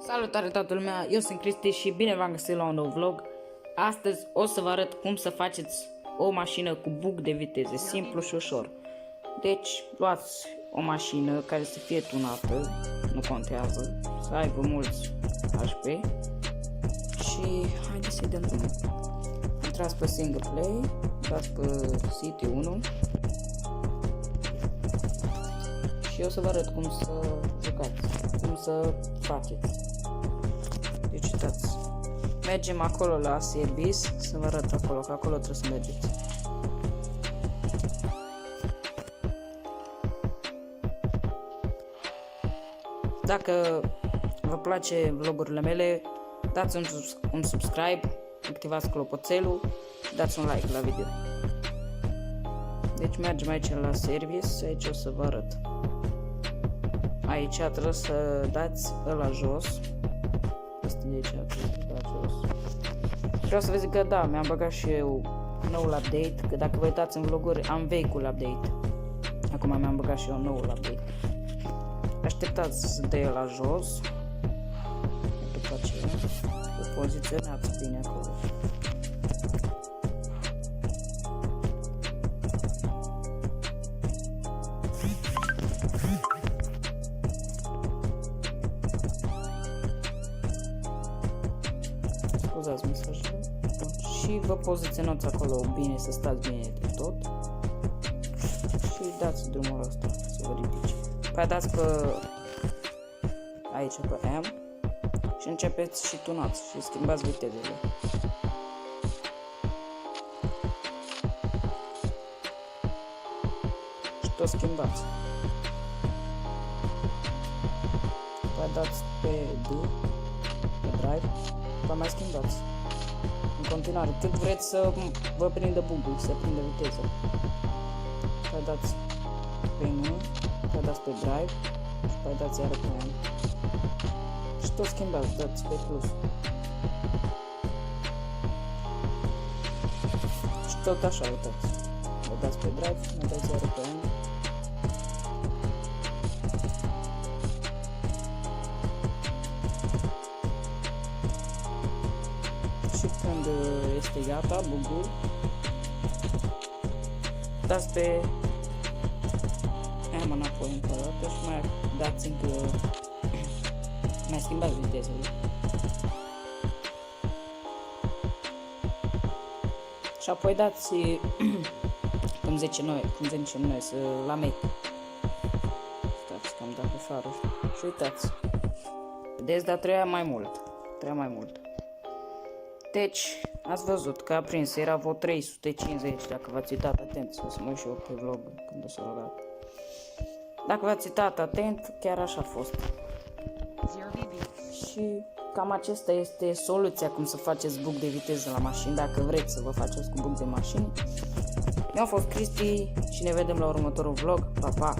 Salutare toată lumea, eu sunt Cristi și bine v-am găsit la un nou vlog. Astăzi o să vă arăt cum să faceți o mașină cu bug de viteze, simplu și ușor. Deci luați o mașină care să fie tunată, nu contează, să aibă mulți HP și haideți să-i dăm drumul. Intrați pe single play, dați pe City 1 și eu să vă arăt cum să jucați, cum să faceți. Deci uitați, mergem acolo la service, să vă arăt acolo, că acolo trebuie să mergeți. Dacă vă place vlogurile mele, dați un subscribe, activați clopoțelul, dați un like la video. Deci mergem aici la service, aici o să vă arăt. Aici trebuie să dați ăla jos. Asta de aici trebuie să dați jos. Vreau să vă zic că da, mi-am băgat și eu noul update, că dacă vă uitați în vloguri am vechiul update. Acum mi-am băgat și eu noul update. Așteptați să dea la jos. După aceea vă poziționați bine acolo. Scuzați mesajele. Și vă poziționați acolo bine, să stați bine de tot. Și dați drumul ăsta să vă ridice. Păi dați pe aici pe M și începeți și tunați și schimbați vitezele. Și tot schimbați. Păi dați pe D, pe drive, păi mai schimbați. În continuare, cât vreți să vă prindă bugul, să prindă viteză. Păi dați pe M, păi dați pe drive și păi dați iară pe M. Și tot schimbați, dați pe plus. Și tot așa, uitați. Vă dați pe drive, mai dați iară pe M. Și când este gata bugul, dați pe M înapoi încă o dată și mai dați încă, mai schimbați vitezele. Și apoi dați, cum zicem noi, să la make. Stați că am dat pe farul. Și uitați. Vedeți, dar trebuia mai mult. Deci, ați văzut că a prins, era vreo 350, dacă v-ați uitat atent, o să mă uit și eu pe vlog când o să rog. Dacă v-ați uitat atent, chiar așa a fost. Și cam acesta este soluția cum să faceți bug de viteză la mașini, dacă vreți să vă faceți cu bug de mașini. Eu am fost Cristi și ne vedem la următorul vlog. Pa, pa!